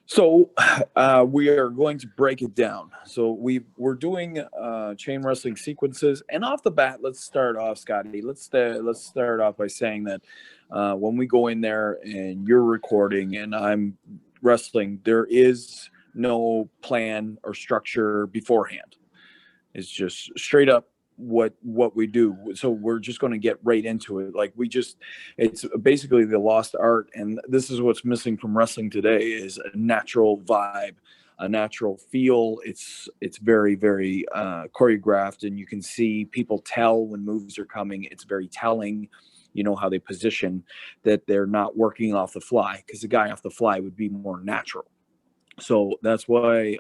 So we are going to break it down. So we're doing chain wrestling sequences, and off the bat, let's start off, Scotty. Let's start off by saying that when we go in there and you're recording and I'm wrestling, there is no plan or structure beforehand. It's just straight up what we do. So we're just going to get right into it. Like we just, it's basically the lost art, and this is what's missing from wrestling today is a natural vibe, a natural feel. It's very choreographed, and you can see people tell when moves are coming. It's very telling. You know how they position, that they're not working off the fly, because the guy off the fly would be more natural. So that's why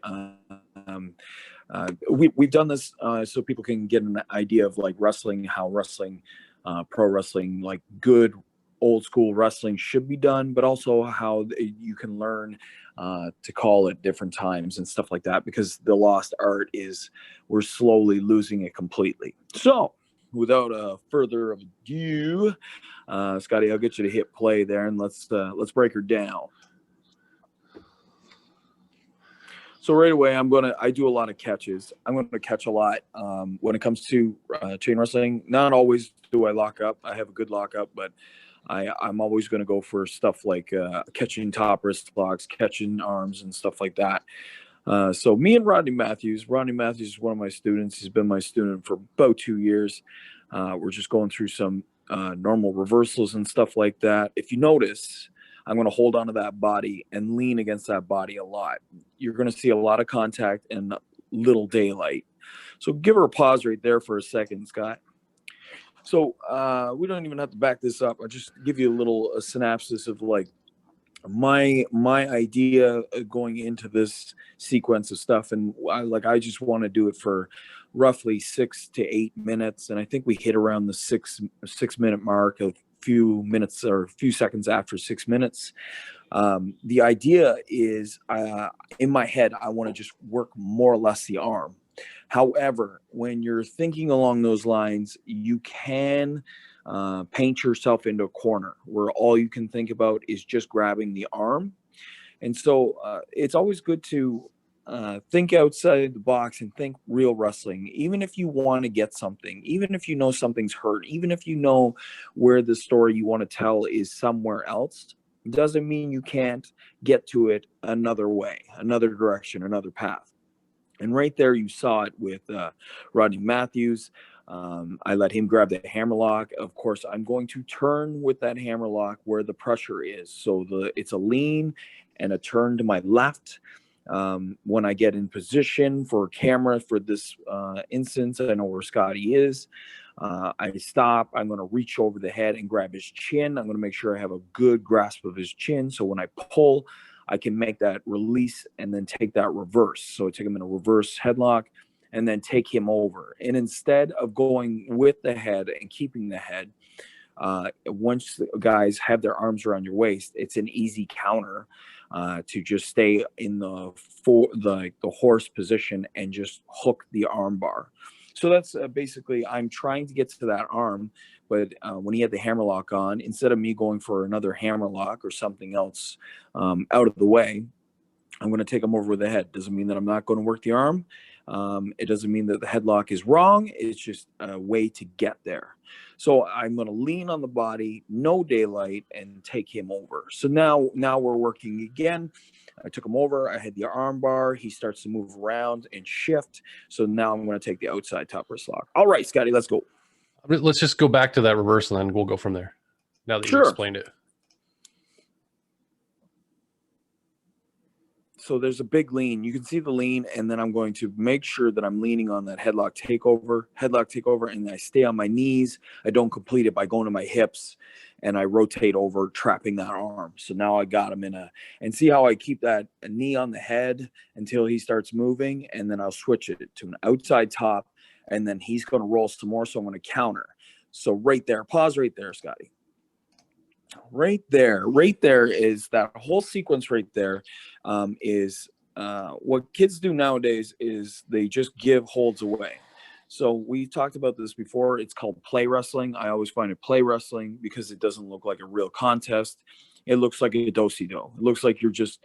we've done this so people can get an idea of like wrestling, how wrestling, pro wrestling, like good old school wrestling should be done, but also how you can learn to call it different times and stuff like that, because the lost art is we're slowly losing it completely. So without further ado, Scotty, I'll get you to hit play there, and let's break her down. So right away, I do a lot of catches. I'm going to catch a lot when it comes to chain wrestling. Not always do I lock up. I have a good lockup, but I'm always going to go for stuff like catching top wrist locks, catching arms, and stuff like that. So me and Rodney Matthews is one of my students. He's been my student for about 2 years. We're just going through some normal reversals and stuff like that. If you notice, I'm going to hold onto that body and lean against that body a lot. You're going to see a lot of contact and little daylight. So give her a pause right there for a second, Scott. So we don't even have to back this up. I'll just give you a synopsis of like my idea going into this sequence of stuff. And I just want to do it for roughly 6 to 8 minutes. And I think we hit around the six minute mark, a few minutes or a few seconds after 6 minutes. The idea is in my head, I want to just work more or less the arm. However, when you're thinking along those lines, you can paint yourself into a corner where all you can think about is just grabbing the arm. And so it's always good to think outside the box and think real wrestling. Even if you want to get something, even if you know something's hurt, even if you know where the story you want to tell is somewhere else, doesn't mean you can't get to it another way, another direction, another path. And right there, you saw it with Rodney Matthews. I let him grab the hammerlock. Of course, I'm going to turn with that hammerlock where the pressure is. So it's a lean and a turn to my left. When I get in position for camera for this instance, I know where Scotty is. I stop. I'm going to reach over the head and grab his chin. I'm going to make sure I have a good grasp of his chin. So when I pull, I can make that release and then take that reverse. So I take him in a reverse headlock and then take him over. And instead of going with the head and keeping the head, once the guys have their arms around your waist, it's an easy counter to just stay in the horse position and just hook the arm bar. So that's basically, I'm trying to get to that arm, but when he had the hammerlock on, instead of me going for another hammerlock or something else out of the way, I'm going to take him over with the head. Doesn't mean that I'm not going to work the arm. It doesn't mean that the headlock is wrong. It's just a way to get there. So I'm going to lean on the body, no daylight, and take him over. So now we're working again. I took him over. I had the arm bar. He starts to move around and shift. So now I'm going to take the outside top wrist lock. All right, Scotty, let's go. Let's just go back to that reverse and then we'll go from there. Now that you explained it. So there's a big lean. You can see the lean, and then I'm going to make sure that I'm leaning on that headlock takeover, and I stay on my knees. I don't complete it by going to my hips, and I rotate over, trapping that arm. So now I got him and see how I keep that knee on the head until he starts moving, and then I'll switch it to an outside top, and then he's going to roll some more, so I'm going to counter. So right there, pause right there, Scotty. Right there is that whole sequence right there. Is what kids do nowadays is they just give holds away. So we talked about this before. It's called play wrestling. I always find it play wrestling because it doesn't look like a real contest. it looks like a do-si-do. It looks like you're just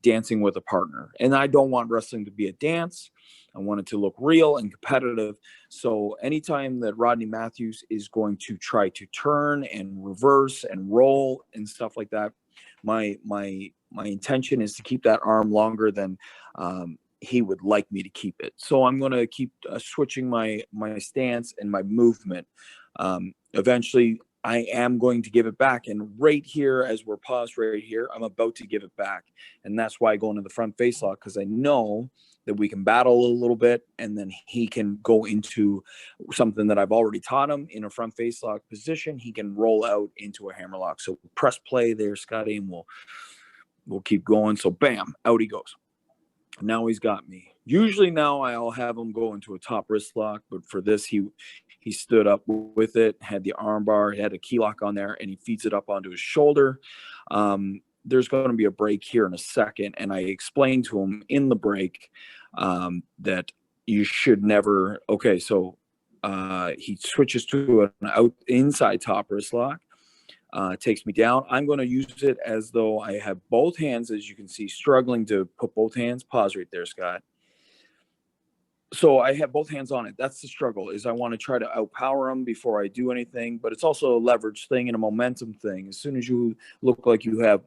dancing with a partner. And I don't want wrestling to be a dance. I want it to look real and competitive. So anytime that Rodney Matthews is going to try to turn and reverse and roll and stuff like that, my intention is to keep that arm longer than he would like me to keep it. So I'm going to keep switching my stance and my movement. Eventually, I am going to give it back. And right here, as we're paused right here, I'm about to give it back. And that's why I go into the front face lock, because I know that we can battle a little bit, and then he can go into something that I've already taught him in a front face lock position. He can roll out into a hammerlock. So press play there, Scotty, and we'll keep going. So bam, out he goes. Now he's got me. Usually now I'll have him go into a top wrist lock, but for this he stood up with it, had the arm bar, had a key lock on there, and he feeds it up onto his shoulder. There's going to be a break here in a second, and I explained to him in the break that you should never. Okay, so he switches to an inside top wrist lock. Takes me down. I'm going to use it as though I have both hands, as you can see, struggling to put both hands. Pause right there, Scott. So I have both hands on it. That's the struggle, is I want to try to outpower him before I do anything, but it's also a leverage thing and a momentum thing. As soon as you look like you have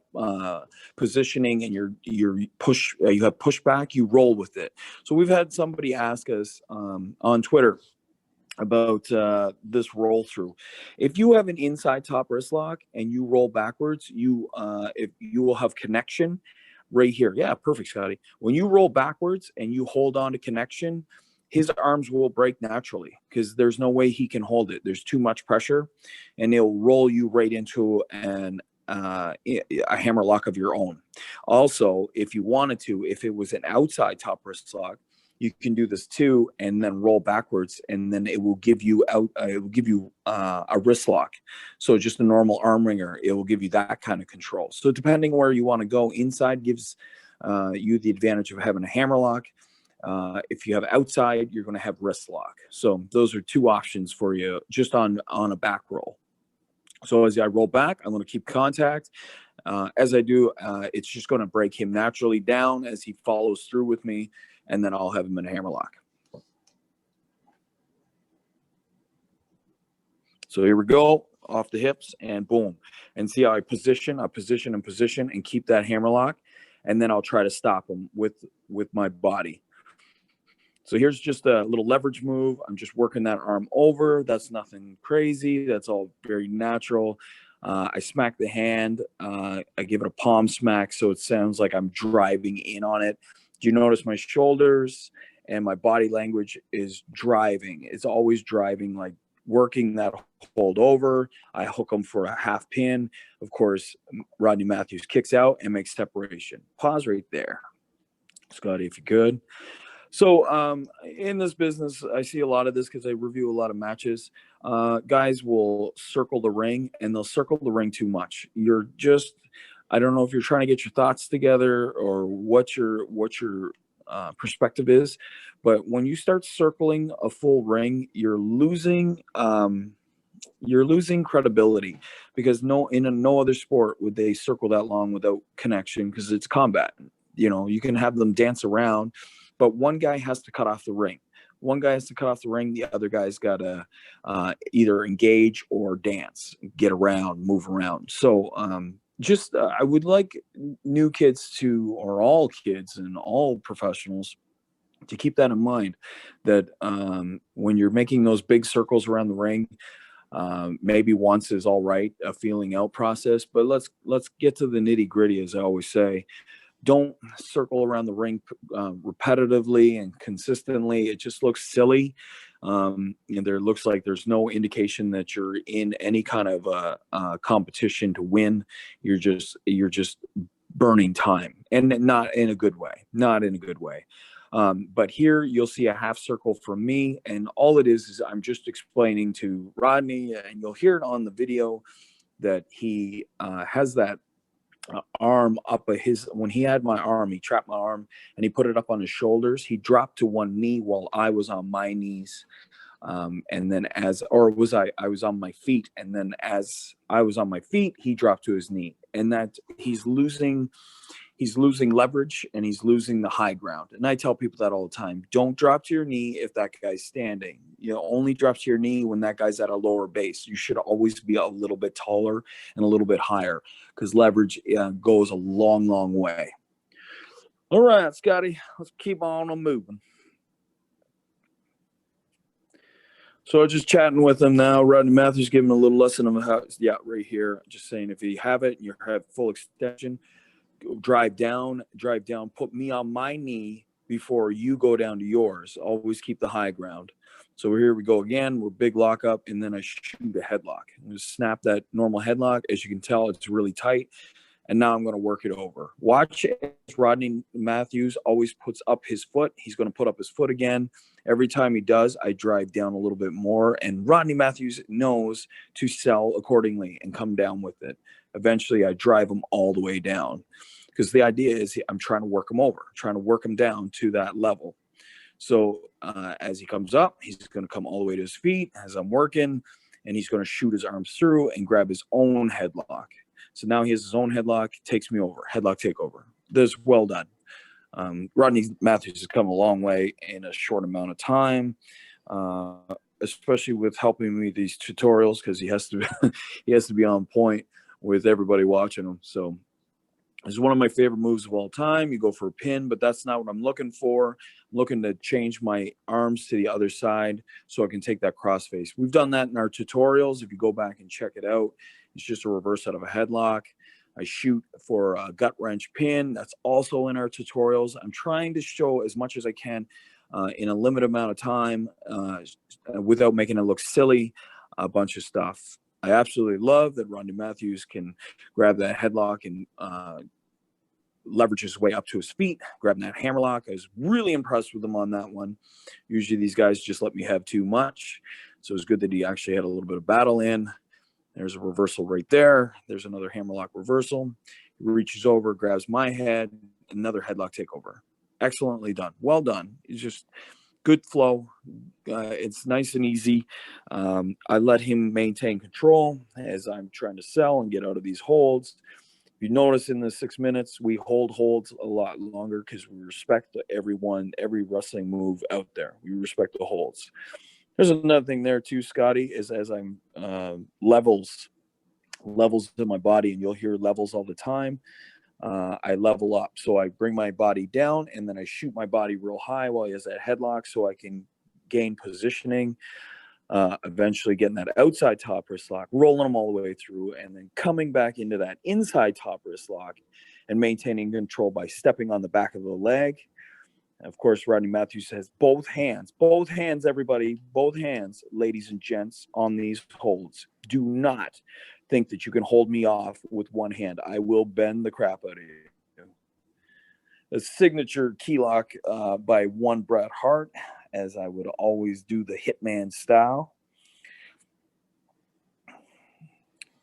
positioning and you have pushback, you roll with it. So we've had somebody ask us on Twitter about this roll through. If you have an inside top wrist lock and you roll backwards, if you will have connection right here. Yeah, perfect, Scotty. When you roll backwards and you hold on to connection, his arms will break naturally because there's no way he can hold it. There's too much pressure, and it'll roll you right into a hammer lock of your own. Also, if you wanted to, if it was an outside top wrist lock, you can do this too, and then roll backwards, and then it will give you a wrist lock. So just a normal arm wringer, it will give you that kind of control. So depending where you want to go, inside gives you the advantage of having a hammer lock. If you have outside, you're going to have wrist lock. So those are two options for you just on a back roll. So as I roll back, I'm going to keep contact. As I do, it's just going to break him naturally down as he follows through with me, and then I'll have him in a hammerlock. So here we go, off the hips, and boom. And see how I position, and keep that hammerlock, and then I'll try to stop him with my body. So here's just a little leverage move. I'm just working that arm over. That's nothing crazy. That's all very natural. I smack the hand. I give it a palm smack so it sounds like I'm driving in on it. Do you notice my shoulders and my body language is driving? It's always driving, like working that hold over. I hook him for a half pin. Of course, Rodney Matthews kicks out and makes separation. Pause right there, Scotty, if you could. So in this business, I see a lot of this because I review a lot of matches. Guys will circle the ring, and they'll circle the ring too much. I don't know if you're trying to get your thoughts together or what your perspective is, but when you start circling a full ring, you're losing credibility, because in no other sport would they circle that long without connection, because it's combat. You can have them dance around, but one guy has to cut off the ring. The other guy's got to either engage or dance, get around, move around. So I would like new kids or all kids and all professionals to keep that in mind, that when you're making those big circles around the ring, maybe once is all right, a feeling out process, but let's get to the nitty gritty, as I always say. Don't circle around the ring repetitively and consistently. It just looks silly. There looks like there's no indication that you're in any kind of competition to win. You're just burning time, and not in a good way. But here you'll see a half circle from me, and all it is I'm just explaining to Rodney, and you'll hear it on the video, that he has that arm up when he had my arm, he trapped my arm and he put it up on his shoulders. He dropped to one knee while I was on my knees. And then I was on my feet. And then as I was on my feet, he dropped to his knee, and that he's losing leverage and he's losing the high ground. And I tell people that all the time. Don't drop to your knee if that guy's standing. Only drop to your knee when that guy's at a lower base. You should always be a little bit taller and a little bit higher, because leverage goes a long, long way. All right, Scotty, let's keep on moving. So just chatting with him now. Rodney Matthews giving a little lesson of how, right here. Just saying, if you have it, you have full extension, drive down, put me on my knee before you go down to yours. Always keep the high ground. So here we go again. We're big lock up, and then I shoot a headlock. I'm just snap that normal headlock. As you can tell, it's really tight. And now I'm going to work it over. Watch as Rodney Matthews always puts up his foot. He's going to put up his foot again. Every time he does, I drive down a little bit more. And Rodney Matthews knows to sell accordingly and come down with it. Eventually, I drive him all the way down, because the idea is I'm trying to work him over, trying to work him down to that level. So as he comes up, he's going to come all the way to his feet as I'm working, and he's going to shoot his arms through and grab his own headlock. So now he has his own headlock, takes me over, headlock takeover. This well done. Rodney Matthews has come a long way in a short amount of time, especially with helping me these tutorials, because he has to be on point with everybody watching him. So it's one of my favorite moves of all time. You go for a pin, but that's not what I'm looking for. I'm looking to change my arms to the other side so I can take that crossface. We've done that in our tutorials. If you go back and check it out, it's just a reverse out of a headlock. I shoot for a gut wrench pin. That's also in our tutorials. I'm trying to show as much as I can in a limited amount of time without making it look silly, a bunch of stuff. I absolutely love that Rodney Matthews can grab that headlock and leverage his way up to his feet, grabbing that hammerlock. I was really impressed with him on that one. Usually these guys just let me have too much. So it was good that he actually had a little bit of battle in. There's a reversal right there. There's another hammerlock reversal. He reaches over, grabs my head, another headlock takeover. Excellently done. Well done. It's just good flow. It's nice and easy. I let him maintain control as I'm trying to sell and get out of these holds. If you notice in the 6 minutes, we hold holds a lot longer because we respect everyone, every wrestling move out there. We respect the holds. There's another thing there too, Scotty, is as I'm levels in my body, and you'll hear levels all the time. I level up. So I bring my body down, and then I shoot my body real high while he has that headlock so I can gain positioning, eventually getting that outside top wrist lock, rolling them all the way through, and then coming back into that inside top wrist lock and maintaining control by stepping on the back of the leg. And of course, Rodney Matthews has both hands, everybody, both hands, ladies and gents, on these holds. Do not think that you can hold me off with one hand. I will bend the crap out of you. A signature key lock by one Bret Hart, as I would always do the Hitman style.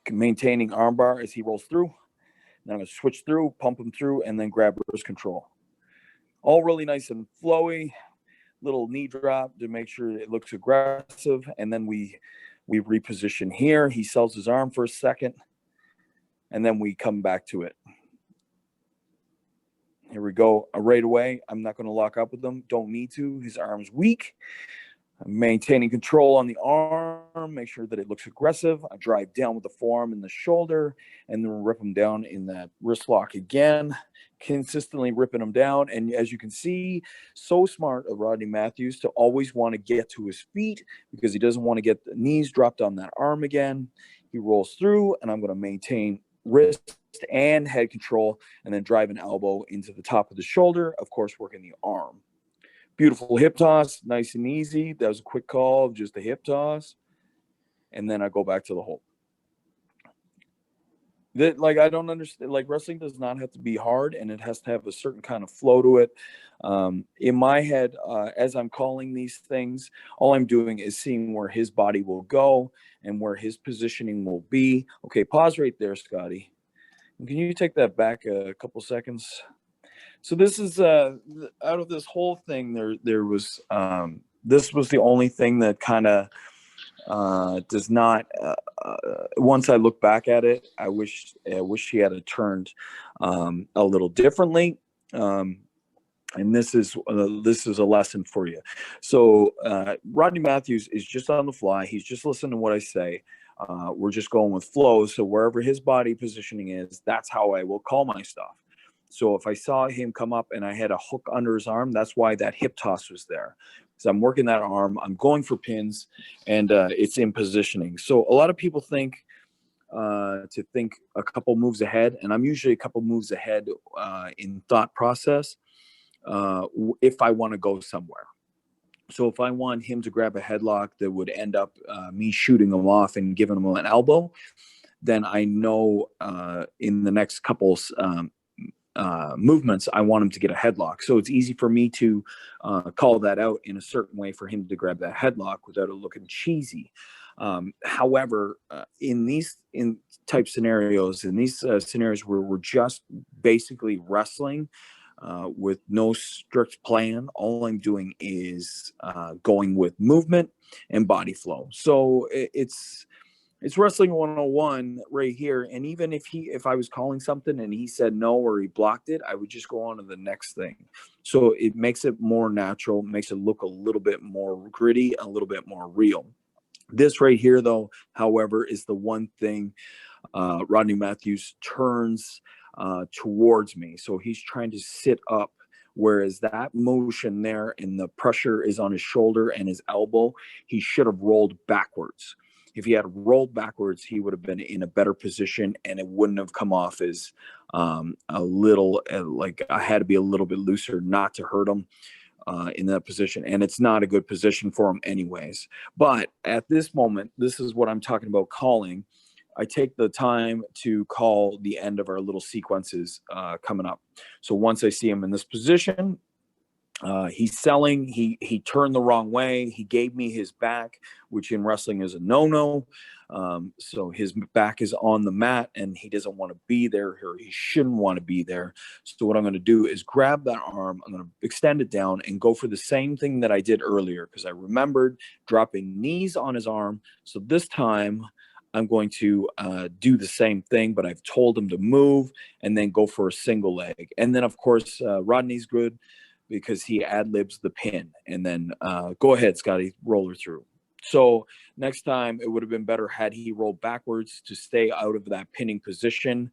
Maintaining armbar as he rolls through. Now I'm going to switch through, pump him through, and then grab wrist control. All really nice and flowy. Little knee drop to make sure it looks aggressive. And then we reposition here. He sells his arm for a second. And then we come back to it. Here we go. Right away, I'm not going to lock up with him. Don't need to. His arm's weak. I'm maintaining control on the arm. Make sure that it looks aggressive. I drive down with the forearm and the shoulder. And then rip him down in that wrist lock again. Consistently ripping him down. And as you can see, so smart of Rodney Matthews to always want to get to his feet because he doesn't want to get the knees dropped on that arm again. He rolls through, and I'm going to maintain wrist and head control, and then drive an elbow into the top of the shoulder, of course, working the arm. Beautiful hip toss, nice and easy. That was a quick call, just a hip toss. And then I go back to the hold. That, like, I don't understand. Like, wrestling does not have to be hard, and it has to have a certain kind of flow to it. In my head, as I'm calling these things, all I'm doing is seeing where his body will go and where his positioning will be. Okay, pause right there, Scotty. Can you take that back a couple seconds? So this is out of this whole thing, there was This was the only thing that kind of does not. Once I look back at it, I wish he had turned a little differently. And this is a lesson for you. So Rodney Matthews is just on the fly. He's just listening to what I say. We're just going with flow. So wherever his body positioning is, that's how I will call my stuff. So if I saw him come up and I had a hook under his arm, that's why that hip toss was there. So I'm working that arm. I'm going for pins, and it's in positioning. So a lot of people think to think a couple moves ahead, and I'm usually a couple moves ahead in thought process if I want to go somewhere. So if I want him to grab a headlock that would end up me shooting him off and giving him an elbow, then I know in the next couple movements, I want him to get a headlock. So it's easy for me to call that out in a certain way for him to grab that headlock without it looking cheesy. However, in type scenarios, in these scenarios where we're just basically wrestling with no strict plan, all I'm doing is going with movement and body flow. So it's wrestling 101 right here. And even if I was calling something and he said no or he blocked it, I would just go on to the next thing. So it makes it more natural, makes it look a little bit more gritty, a little bit more real. This right here, though, however, is the one thing Rodney Matthews turns towards me. So he's trying to sit up, whereas that motion there and the pressure is on his shoulder and his elbow, he should have rolled backwards. If he had rolled backwards, he would have been in a better position, and it wouldn't have come off as a little like I had to be a little bit looser not to hurt him in that position. And it's not a good position for him anyways. But at this moment, this is what I'm talking about calling. I take the time to call the end of our little sequences coming up. So once I see him in this position, he's selling. He turned the wrong way. He gave me his back, which in wrestling is a no-no. So his back is on the mat, and he doesn't want to be there, or he shouldn't want to be there. So what I'm going to do is grab that arm. I'm going to extend it down and go for the same thing that I did earlier, because I remembered dropping knees on his arm. So this time I'm going to do the same thing, but I've told him to move and then go for a single leg. And then, of course, Rodney's good because he ad-libs the pin. And then go ahead, Scotty, roll her through. So next time it would have been better had he rolled backwards to stay out of that pinning position.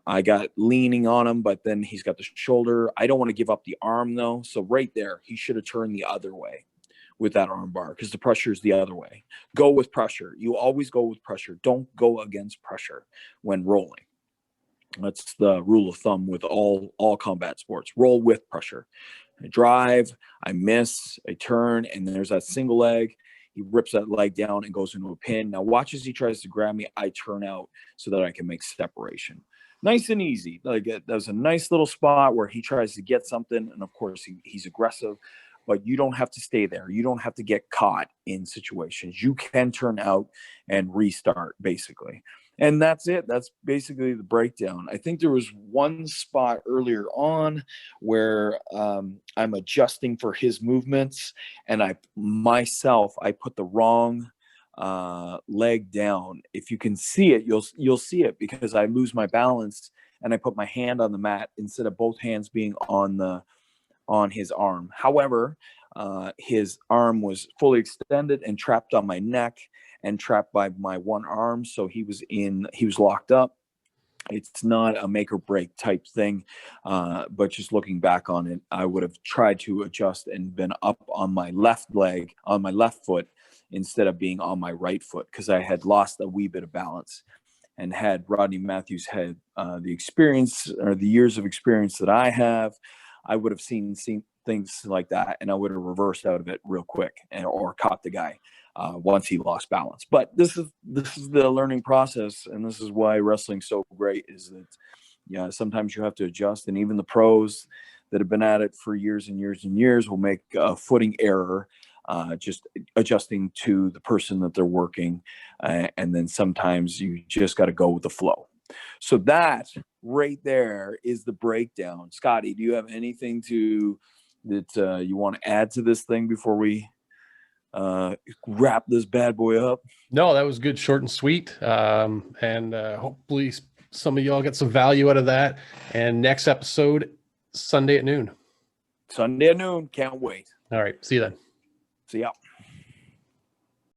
I got leaning on him, but then he's got the shoulder. I don't want to give up the arm, though. So right there, he should have turned the other way with that arm bar, because the pressure is the other way. Go with pressure. You always go with pressure. Don't go against pressure when rolling. That's the rule of thumb with all combat sports. Roll with pressure. I drive, I miss, I turn, and then there's that single leg. He rips that leg down and goes into a pin. Now watch as he tries to grab me. I turn out so that I can make separation. Nice and easy. Like that was a nice little spot where he tries to get something, and of course he's aggressive. But you don't have to stay there. You don't have to get caught in situations. You can turn out and restart, basically. And that's it. That's basically the breakdown. I think there was one spot earlier on where I'm adjusting for his movements, and I put the wrong leg down. If you can see it, you'll see it, because I lose my balance and I put my hand on the mat instead of both hands being on his arm. However, his arm was fully extended and trapped on my neck and trapped by my one arm. So he was locked up. It's not a make or break type thing. But just looking back on it, I would have tried to adjust and been up on my left leg, on my left foot, instead of being on my right foot, because I had lost a wee bit of balance. And had Rodney Matthews had the experience or the years of experience that I have, I would have seen things like that, and I would have reversed out of it real quick or caught the guy once he lost balance. But this is the learning process, and this is why wrestling's so great, is that sometimes you have to adjust, and even the pros that have been at it for years and years and years will make a footing error, just adjusting to the person that they're working, and then sometimes you just got to go with the flow. So that right there is the breakdown. Scotty, do you have anything to that you want to add to this thing before we wrap this bad boy up? No, that was good, short and sweet. And hopefully some of y'all get some value out of that. And next episode, Sunday at noon. Sunday at noon. Can't wait. All right. See you then. See ya.